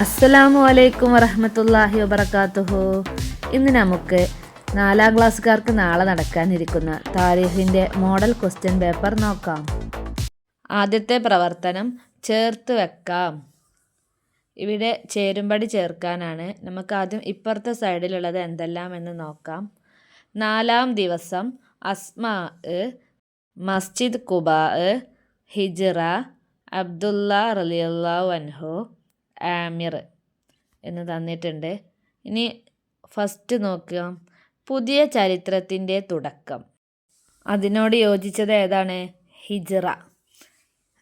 അസ്സലാമു അലൈക്കും വറഹ്മത്തുള്ളാഹി വബറകാതുഹു. ഇന്ന് നമുക്ക് 4ാം ക്ലാസ്സുകാർക്ക് നാളെ നടക്കാനിരിക്കുന്ന താരീഖിൻ്റെ മോഡൽ ക്വസ്റ്റ്യൻ പേപ്പർ നോക്കാം. ആദ്യത്തെ പ്രവർത്തനം ചേർത്ത് വെക്കാം. ഇവിടെ ചേരുംപടി ചേർക്കാനാണ്. നമുക്ക് ആദ്യം ഇപ്പുറത്തെ സൈഡിലുള്ളത് എന്തെല്ലാം എന്ന് നോക്കാം. 4ാം ദിവസം അസ്മാ, മസ്ജിദ് ഖുബാ, ഹിജ്റ, അബ്ദുള്ള റളിയല്ലാഹു അൻഹു, ആമിർ എന്ന് തന്നിട്ടുണ്ട്. ഇനി ഫസ്റ്റ് നോക്കാം. പുതിയ ചരിത്രത്തിൻ്റെ തുടക്കം. അതിനോട് യോജിച്ചത് ഏതാണ്? ഹിജ്റ.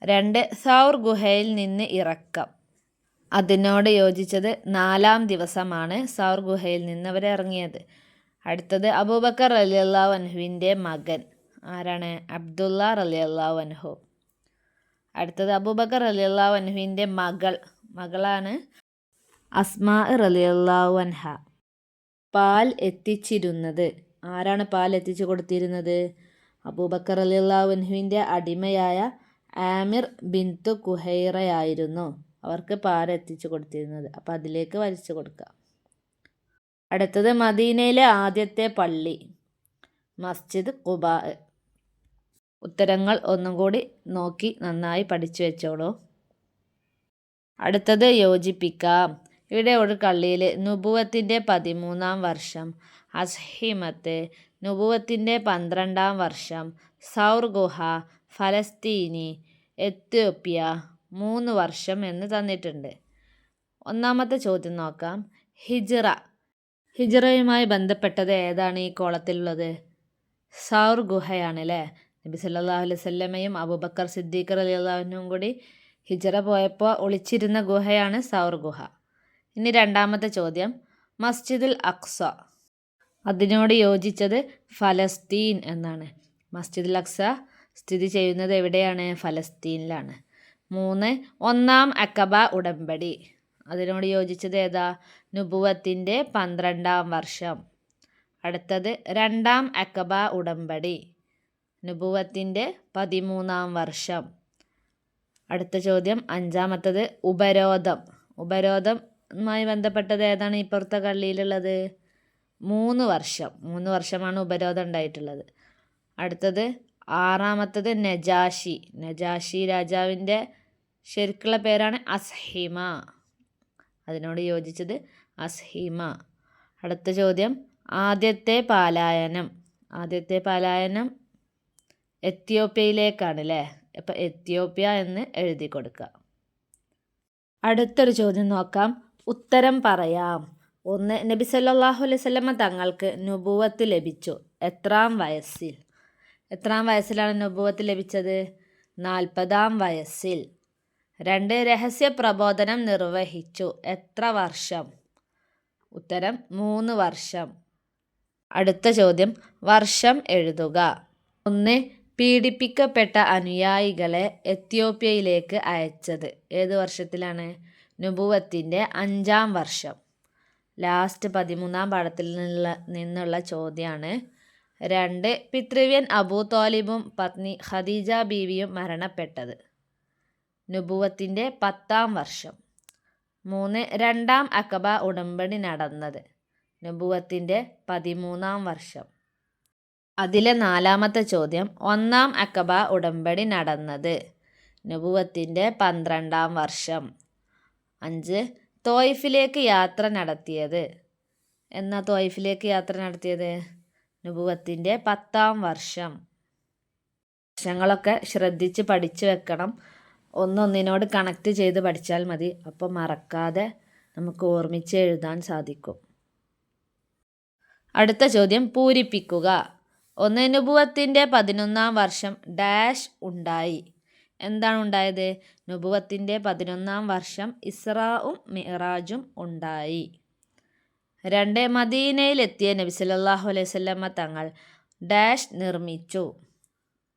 2 സൗർ ഗുഹയിൽ നിന്ന് ഇറക്കം. അതിനോട് യോജിച്ചത് 4ാം ദിവസമാണ് സൗർ ഗുഹയിൽ നിന്ന് അവർ ഇറങ്ങിയത്. അടുത്തത് അബൂബക്കർ റളിയല്ലാഹു അൻഹുവിൻ്റെ മകൻ ആരാണ്? അബ്ദുള്ള റളിയല്ലാഹു അൻഹു. അടുത്തത് അബൂബക്കർ റളിയല്ലാഹു അൻഹുവിൻ്റെ മകളാണ് അസ്മാ റളിയല്ലാഹു അൻഹ. പാൽ എത്തിച്ചിരുന്നത് ആരാണ്? പാൽ എത്തിച്ചു കൊടുത്തിരുന്നത് അബൂബക്കർ റളിയല്ലാഹു അൻഹുവിൻ്റെ അടിമയായ ആമിർ ബിൻതു കുഹൈറയായിരുന്നു അവർക്ക് പാൽ എത്തിച്ചു കൊടുത്തിരുന്നത്. അപ്പം അതിലേക്ക് വരച്ചു കൊടുക്കാം. അടുത്തത് മദീനയിലെ ആദ്യത്തെ പള്ളി മസ്ജിദ് ഖുബാ. ഉത്തരങ്ങൾ ഒന്നും കൂടി നോക്കി നന്നായി പഠിച്ചു വെച്ചോളൂ. അടുത്തത് യോജിപ്പിക്കാം. ഇവിടെ ഒരു കള്ളിയിൽ നുബുവത്തിൻ്റെ 13ാം വർഷം, അസ്ഹിമത്ത് നുബുവത്തിൻ്റെ 12ാം വർഷം, സൗർ ഗുഹ, ഫലസ്തീനി, എത്യോപ്യ 3 വർഷം എന്ന് തന്നിട്ടുണ്ട്. ഒന്നാമത്തെ ചോദ്യം നോക്കാം. ഹിജ്റയുമായി ബന്ധപ്പെട്ടത് ഏതാണ് ഈ കോളത്തിലുള്ളത്? സൗർ ഗുഹയാണ് അല്ലേ. നബി സല്ലല്ലാഹു അലൈഹി വസല്ലമയും അബൂബക്കർ സിദ്ദീഖ് റളിയല്ലാഹു അൻഹുവും കൂടി ഹിജ്റ പോയപ്പോൾ ഒളിച്ചിരുന്ന ഗുഹയാണ് സൗർ ഗുഹ. ഇനി രണ്ടാമത്തെ ചോദ്യം. മസ്ജിദുൽ അഖ്സ. അതിനോട് യോജിച്ചത് ഫലസ്തീൻ എന്നാണ്. മസ്ജിദുൽ അഖ്സ സ്ഥിതി ചെയ്യുന്നത് എവിടെയാണ്? ഫലസ്തീനിലാണ്. 3 ഒന്നാം അഖബ ഉടമ്പടി. അതിനോട് യോജിച്ചത് ഏതാ? നുബുവത്തിൻ്റെ 12ാം വർഷം. അടുത്തത് 2ാം അഖബ ഉടമ്പടി, നുബുവത്തിൻ്റെ 13ാം വർഷം. അടുത്ത ചോദ്യം 5ാമത്തത് ഉപരോധവുമായി ബന്ധപ്പെട്ടത് ഏതാണ് ഇപ്പുറത്തെ കള്ളിയിലുള്ളത്? 3 വർഷം. 3 വർഷമാണ് ഉപരോധം ഉണ്ടായിട്ടുള്ളത്. അടുത്തത് 6ാമത്തത് നജാഷി രാജാവിൻ്റെ ശരിക്കുള്ള പേരാണ് അസ്ഹിമ. അതിനോട് യോജിച്ചത് അസ്ഹിമ. അടുത്ത ചോദ്യം. ആദ്യത്തെ പാലായനം എത്യോപ്യയിലേക്കാണ് അല്ലേ. അപ്പം എത്യോപ്യ എന്ന് എഴുതി കൊടുക്കുക. അടുത്തൊരു ചോദ്യം നോക്കാം. ഉത്തരം പറയാം. 1 നബി സല്ലല്ലാഹു അലൈഹി വസല്ലമ തങ്ങൾക്ക് നുബുവത്ത് ലഭിച്ചു എത്രാം വയസ്സിലാണ് നുബുവത്ത് ലഭിച്ചത്? 40ാം വയസ്സിൽ. 2 രഹസ്യ പ്രബോധനം നിർവഹിച്ചു എത്ര വർഷം? ഉത്തരം 3 വർഷം. അടുത്ത ചോദ്യം. വർഷം എഴുതുക. 1 പീഡിപ്പിക്കപ്പെട്ട അനുയായികളെ എത്യോപ്യയിലേക്ക് അയച്ചത് ഏത് വർഷത്തിലാണ്? നുബുവത്തിൻ്റെ 5ാം വർഷം. ലാസ്റ്റ് 13ാം പാഠത്തിൽ നിന്നുള്ള ചോദ്യമാണ്. 2 പിതൃവ്യൻ അബൂ ത്വാലിബും പത്നി ഖദീജ ബീവിയും മരണപ്പെട്ടത് നുബുവത്തിൻ്റെ 10ാം വർഷം. 3 2ാം അഖബ ഉടമ്പടി നടന്നത് നുബുവത്തിൻ്റെ 13ാം വർഷം. അതിലെ 4ാമത്തെ ചോദ്യം. 1ാം അഖബ ഉടമ്പടി നടന്നത് നുബുവത്തിൻ്റെ 12ാം വർഷം. 5 തോയിഫിലേക്ക് യാത്ര നടത്തിയത് നുബുവത്തിൻ്റെ 10ാം വർഷം. വർഷങ്ങളൊക്കെ ശ്രദ്ധിച്ച് പഠിച്ചു വെക്കണം. ഒന്നൊന്നിനോട് കണക്ട് ചെയ്ത് പഠിച്ചാൽ മതി. അപ്പോൾ മറക്കാതെ നമുക്ക് ഓർമ്മിച്ച് എഴുതാൻ സാധിക്കും. അടുത്ത ചോദ്യം പൂരിപ്പിക്കുക. 1 നുബുവത്തിൻ്റെ 11ാം വർഷം ഡാഷ് ഉണ്ടായി. എന്താണ് ഉണ്ടായത്? നുബുവത്തിൻ്റെ 11ാം വർഷം ഇസ്രാഉം മിഅ്റാജും ഉണ്ടായി. 2 മദീനയിലെത്തിയ നബി സല്ലല്ലാഹു അലൈഹി വസല്ലമ തങ്ങൾ ഡാഷ് നിർമ്മിച്ചു.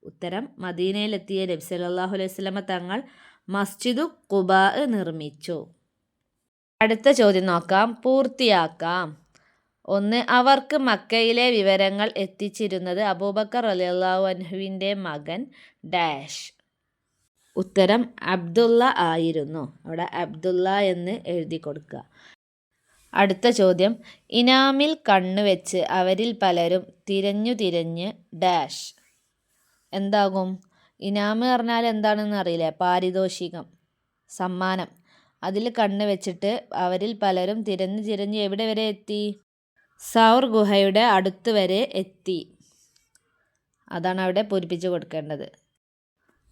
ഉത്തരം മദീനയിലെത്തിയ നബി സല്ലല്ലാഹു അലൈഹി വസല്ലമ തങ്ങൾ മസ്ജിദു ഖുബാ നിർമ്മിച്ചു. അടുത്ത ചോദ്യം നോക്കാം. പൂർത്തിയാക്കാം. 1 അവർക്ക് മക്കയിലെ വിവരങ്ങൾ എത്തിച്ചിരുന്നത് അബൂബക്കർ റളിയല്ലാഹു അൻഹുവിൻ്റെ മകൻ ഡാഷ്. ഉത്തരം അബ്ദുള്ള ആയിരുന്നു. അവിടെ അബ്ദുള്ള എന്ന് എഴുതി കൊടുക്കുക. അടുത്ത ചോദ്യം, ഇനാമിൽ കണ്ണുവെച്ച് അവരിൽ പലരും തിരഞ്ഞു തിരഞ്ഞ് ഡാഷ്. എന്താകും? ഇനാമ് പറഞ്ഞാൽ എന്താണെന്ന് അറിയില്ലേ? പാരിതോഷികം, സമ്മാനം. അതിൽ കണ്ണ് വെച്ചിട്ട് അവരിൽ പലരും തിരഞ്ഞ് തിരഞ്ഞ് എവിടെ വരെ എത്തി? സൗർ ഗുഹയുടെ അടുത്ത് വരെ എത്തി. അതാണ് അവിടെ പൂരിപ്പിച്ച് കൊടുക്കേണ്ടത്.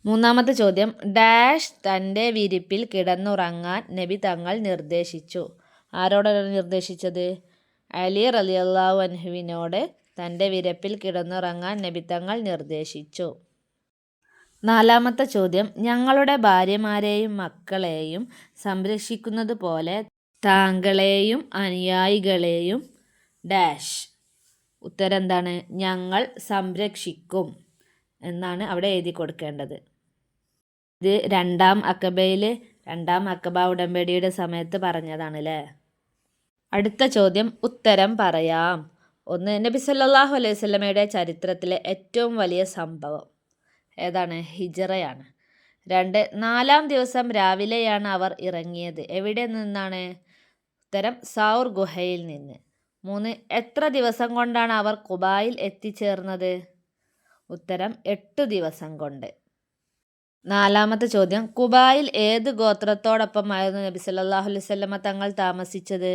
മൂന്നാമത്തെ ചോദ്യം, ഡാഷ് തൻ്റെ വിരിപ്പിൽ കിടന്നുറങ്ങാൻ നബി തങ്ങൾ നിർദ്ദേശിച്ചു. ആരോടാണ് നിർദ്ദേശിച്ചത്? അലി റളിയല്ലാഹു അൻഹുവിനോട് തൻ്റെ വിരിപ്പിൽ കിടന്നുറങ്ങാൻ നബി തങ്ങൾ നിർദ്ദേശിച്ചു. നാലാമത്തെ ചോദ്യം, ഞങ്ങളുടെ ഭാര്യമാരെയും മക്കളെയും സംരക്ഷിക്കുന്നത് പോലെ താങ്കളെയും അനുയായികളെയും ഡാഷ്. ഉത്തരം എന്താണ്? ഞങ്ങൾ സംരക്ഷിക്കും എന്നാണ് അവിടെ എഴുതി കൊടുക്കേണ്ടത്. ഇത് രണ്ടാം അക്കബ ഉടമ്പടിയുടെ സമയത്ത് പറഞ്ഞതാണ് അല്ലേ. അടുത്ത ചോദ്യം, ഉത്തരം പറയാം. 1. നബി സല്ലല്ലാഹു അലൈഹി വസല്ലമയുടെ ചരിത്രത്തിലെ ഏറ്റവും വലിയ സംഭവം ഏതാണ്? ഹിജ്റയാണ്. 2. 4-ാം ദിവസം രാവിലെയാണ് അവർ ഇറങ്ങിയത്. എവിടെ നിന്നാണ്? ഉത്തരം സൗർ ഗുഹയിൽ നിന്ന്. 3. എത്ര ദിവസം കൊണ്ടാണ് അവർ ഖുബായിൽ എത്തിച്ചേർന്നത്? ഉത്തരം 8 ദിവസം കൊണ്ട്. 4-ാമത്തെ ചോദ്യം, ഖുബായിൽ ഏത് ഗോത്രത്തോടൊപ്പമായിരുന്നു നബി സല്ലല്ലാഹു അലൈഹി വസല്ലമ തങ്ങൾ താമസിച്ചത്?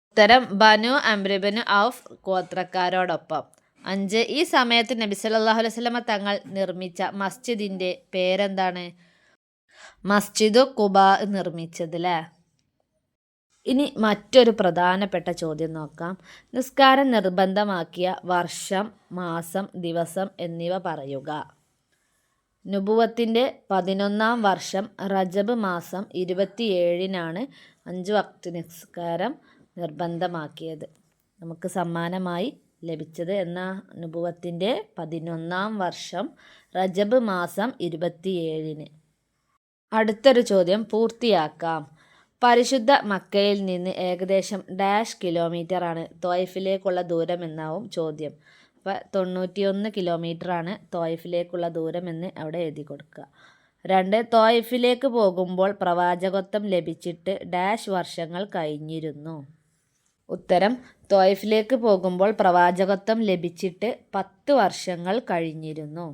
ഉത്തരം ബനു അംർ ഇബ്നു ഔഫ് ഗോത്രക്കാരോടൊപ്പം. 5. ഈ സമയത്ത് നബി സല്ലല്ലാഹു അലൈഹി വസല്ലമ തങ്ങൾ നിർമ്മിച്ച മസ്ജിദിൻ്റെ പേരെന്താണ്? മസ്ജിദു ഖുബാ നിർമ്മിച്ചത് അല്ലേ. ഇനി മറ്റൊരു പ്രധാനപ്പെട്ട ചോദ്യം നോക്കാം. നിസ്കാരം നിർബന്ധമാക്കിയ വർഷം, മാസം, ദിവസം എന്നിവ പറയുക. നുബുവത്തിൻ്റെ 11-ാം വർഷം റജബ് മാസം 27-നാണ് 5 വഖ്ത് നിസ്കാരം നിർബന്ധമാക്കിയത്. നമുക്ക് സമ്മാനമായി ലഭിച്ചത് എന്ന നുബുവത്തിൻ്റെ 11-ാം വർഷം റജബ് മാസം 27-ന്. അടുത്തൊരു ചോദ്യം പൂർത്തിയാക്കാം. പരിശുദ്ധ മക്കയിൽ നിന്ന് ഏകദേശം ഡാഷ് കിലോമീറ്ററാണ് ത്വായിഫിലേക്കുള്ള ദൂരം എന്നാവും ചോദ്യം. അപ്പോൾ 91 കിലോമീറ്ററാണ് ത്വായിഫിലേക്കുള്ള ദൂരമെന്ന് അവിടെ എഴുതി കൊടുക്കുക. 2. ത്വായിഫിലേക്ക് പോകുമ്പോൾ പ്രവാചകത്വം ലഭിച്ചിട്ട് ഡാഷ് വർഷങ്ങൾ കഴിഞ്ഞിരുന്നു. ഉത്തരം ത്വായിഫിലേക്ക് പോകുമ്പോൾ പ്രവാചകത്വം ലഭിച്ചിട്ട് 10 വർഷങ്ങൾ കഴിഞ്ഞിരുന്നു.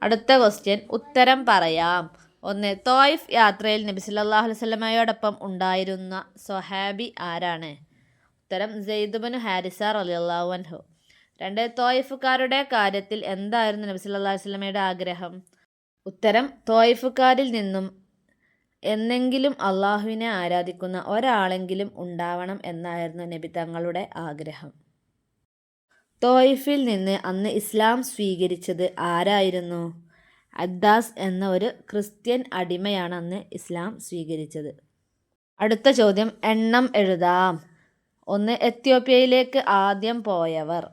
അടുത്ത ക്വസ്റ്റ്യൻ, ഉത്തരം പറയാം. 1. ത്വായിഫ് യാത്രയിൽ നബി സല്ലല്ലാഹു അലൈഹി വസല്ലമയോടൊപ്പം ഉണ്ടായിരുന്ന സ്വഹാബി ആരാണ്? ഉത്തരം സെയ്ദ് ഇബ്നു ഹാരിസ റളിയല്ലാഹു അൻഹു. 2. ത്വായിഫുകാരുടെ കാര്യത്തിൽ എന്തായിരുന്നു നബി സല്ലല്ലാഹു അലൈഹി വസല്ലമയുടെ ആഗ്രഹം? ഉത്തരം ത്വായിഫുകാരിൽ നിന്നും എന്നെങ്കിലും അള്ളാഹുവിനെ ആരാധിക്കുന്ന ഒരാളെങ്കിലും ഉണ്ടാവണം എന്നായിരുന്നു നബി തങ്ങളുടെ ആഗ്രഹം. ത്വായിഫിൽ നിന്ന് അന്ന് ഇസ്ലാം സ്വീകരിച്ചത് ആരായിരുന്നു? അദ്ദാസ് എന്ന ഒരു ക്രിസ്ത്യൻ അടിമയാണ് അന്ന് ഇസ്ലാം സ്വീകരിച്ചത്. അടുത്ത ചോദ്യം, എണ്ണം എഴുതാം. 1. എത്യോപ്യയിലേക്ക് ആദ്യം പോയവർ.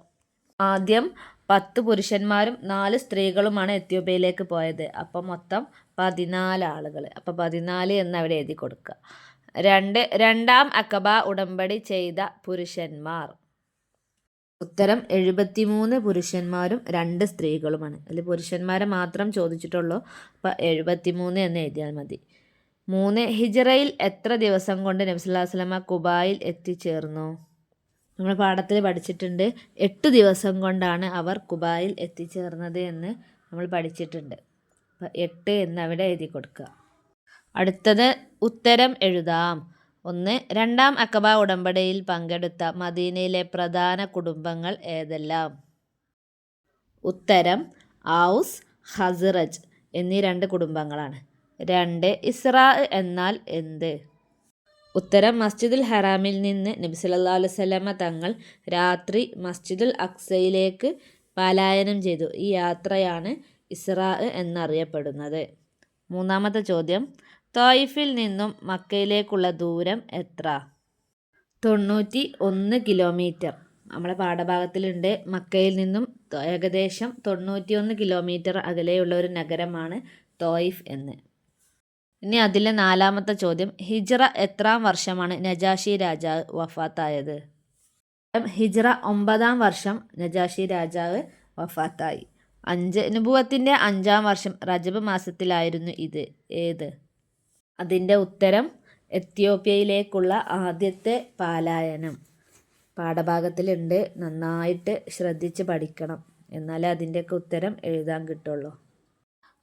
ആദ്യം 10 പുരുഷന്മാരും 4 സ്ത്രീകളുമാണ് എത്യോപ്യയിലേക്ക് പോയത്. അപ്പം മൊത്തം 14 ആളുകൾ. അപ്പോൾ 14 എന്ന് അവിടെ എഴുതി കൊടുക്കുക. 2. രണ്ടാം അക്കബ ഉടമ്പടി ചെയ്ത പുരുഷന്മാർ. ഉത്തരം 73 പുരുഷന്മാരും 2 സ്ത്രീകളുമാണ്. അതിൽ പുരുഷന്മാരെ മാത്രം ചോദിച്ചിട്ടുള്ളൂ. അപ്പോൾ 73 എന്ന് എഴുതിയാൽ മതി. 3. ഹിജ്റയിൽ എത്ര ദിവസം കൊണ്ട് നബി സല്ലല്ലാഹു അലൈഹി വസല്ലമ ഖുബായിൽ എത്തിച്ചേർന്നു? നമ്മൾ പാഠത്തിൽ പഠിച്ചിട്ടുണ്ട്. 8 ദിവസം കൊണ്ടാണ് അവർ ഖുബായിൽ എത്തിച്ചേർന്നത് എന്ന് നമ്മൾ പഠിച്ചിട്ടുണ്ട്. അപ്പോൾ 8 എന്ന് അവിടെ എഴുതി കൊടുക്കുക. അടുത്തത് ഉത്തരം എഴുതാം. 1. രണ്ടാം അക്കബ ഉടമ്പടിയിൽ പങ്കെടുത്ത മദീനയിലെ പ്രധാന കുടുംബങ്ങൾ ഏതെല്ലാം? ഉത്തരം ഔസ്, ഖസ്റജ് എന്നീ 2 കുടുംബങ്ങളാണ്. 2. ഇസ്രാ എന്നാൽ എന്ത്? ഉത്തരം മസ്ജിദുൽ ഹറാമിൽ നിന്ന് നബി സല്ലല്ലാഹു അലൈഹി വസല്ലമ തങ്ങൾ രാത്രി മസ്ജിദുൽ അക്സയിലേക്ക് പലായനം ചെയ്തു. ഈ യാത്രയാണ് ഇസ്രാ എന്നറിയപ്പെടുന്നത്. 3-ാമത്തെ ചോദ്യം, ത്വായിഫിൽ നിന്നും മക്കയിലേക്കുള്ള ദൂരം എത്ര? 91 കിലോമീറ്റർ. നമ്മുടെ പാഠഭാഗത്തിലുണ്ട്. മക്കയിൽ നിന്നും ഏകദേശം 91 കിലോമീറ്റർ അകലെയുള്ള ഒരു നഗരമാണ് ത്വായിഫ് എന്ന്. ഇനി അതിലെ 4-ാമത്തെ ചോദ്യം, ഹിജ്റ എത്രാം വർഷമാണ് നജാഷി രാജാവ് വഫാത്തായത്? ഹിജ്റ 9-ാം വർഷം നജാഷി രാജാവ് വഫാത്തായി. നുബുവത്തിൻ്റെ 5-ാം വർഷം റജബ് മാസത്തിലായിരുന്നു ഇത്. ഏത്? അതിൻ്റെ ഉത്തരം എത്യോപ്യയിലേക്കുള്ള ആദ്യത്തെ പാലായനം. പാഠഭാഗത്തിലുണ്ട്, നന്നായിട്ട് ശ്രദ്ധിച്ച് പഠിക്കണം, എന്നാലേ അതിൻ്റെയൊക്കെ ഉത്തരം എഴുതാൻ കിട്ടുള്ളൂ.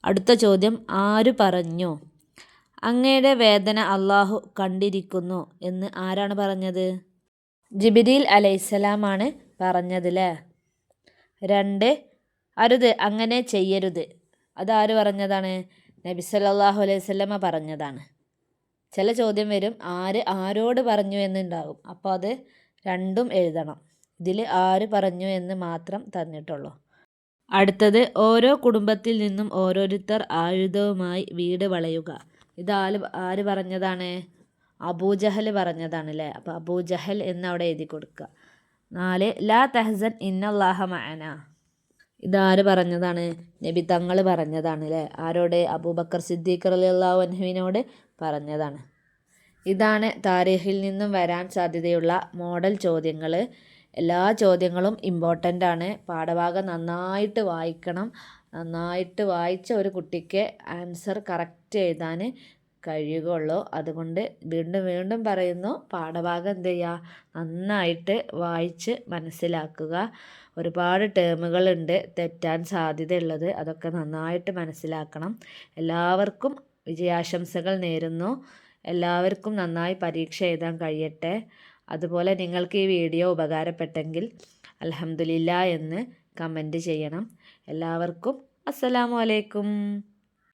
അടുത്ത ചോദ്യം, ആര് പറഞ്ഞു അങ്ങയുടെ വേദന അള്ളാഹു കണ്ടിരിക്കുന്നു എന്ന് ആരാണ് പറഞ്ഞത്? ജിബ്രീൽ അലൈഹിസ്സലാമാണ് പറഞ്ഞതില്ലേ. 2, അരുത്, അങ്ങനെ ചെയ്യരുത്, അതാര് പറഞ്ഞതാണ്? നബി സല്ലല്ലാഹു അലൈഹി വസല്ലമ പറഞ്ഞതാണ്. ചില ചോദ്യം വരും, ആരോട് പറഞ്ഞു എന്നുണ്ടാകും, അപ്പോൾ അത് രണ്ടും എഴുതണം. ഇതിൽ ആര് പറഞ്ഞു എന്ന് മാത്രം തന്നിട്ടുള്ളൂ. അടുത്തത്, ഓരോ കുടുംബത്തിൽ നിന്നും ഓരോരുത്തർ ആയുധവുമായി വീട് വളയുക. ഇത് ആര് പറഞ്ഞതാണ്? അബൂജഹൽ പറഞ്ഞതാണ് അല്ലേ. അപ്പോൾ അബൂജഹൽ എന്ന് അവിടെ എഴുതി കൊടുക്കുക. 4, ലാ തഹ്സൻ ഇന്നല്ലാഹ മഅന. ഇതാര് പറഞ്ഞതാണ്? നബി തങ്ങൾ പറഞ്ഞതാണ് അല്ലേ. ആരോട്? അബൂബക്കർ സിദ്ദീഖ് റളിയല്ലാഹു അൻഹുവിനോട് പറഞ്ഞതാണ്. ഇതാണ് താരീഖിൽ നിന്നും വരാൻ സാധ്യതയുള്ള മോഡൽ ചോദ്യങ്ങൾ. എല്ലാ ചോദ്യങ്ങളും ഇമ്പോർട്ടൻ്റ് ആണ്. പാഠഭാഗം നന്നായിട്ട് വായിക്കണം. നന്നായിട്ട് വായിച്ച ഒരു കുട്ടിക്ക് ആൻസർ കറക്റ്റ് എഴുതാൻ കഴിയുകയുള്ളൂ. അതുകൊണ്ട് വീണ്ടും വീണ്ടും പറയുന്നു, പാഠഭാഗം എന്ത് ചെയ്യുക? നന്നായിട്ട് വായിച്ച് മനസ്സിലാക്കുക. ഒരുപാട് ടേമുകളുണ്ട് തെറ്റാൻ സാധ്യതയുള്ളത്, അതൊക്കെ നന്നായിട്ട് മനസ്സിലാക്കണം. എല്ലാവർക്കും വിജയാശംസകൾ നേരുന്നു. എല്ലാവർക്കും നന്നായി പരീക്ഷ എഴുതാൻ കഴിയട്ടെ. അതുപോലെ നിങ്ങൾക്ക് ഈ വീഡിയോ ഉപകാരപ്പെട്ടെങ്കിൽ അൽഹംദുലില്ലാ എന്ന് കമൻറ്റ് ചെയ്യണം. എല്ലാവർക്കും അസ്സലാമു അലൈക്കും.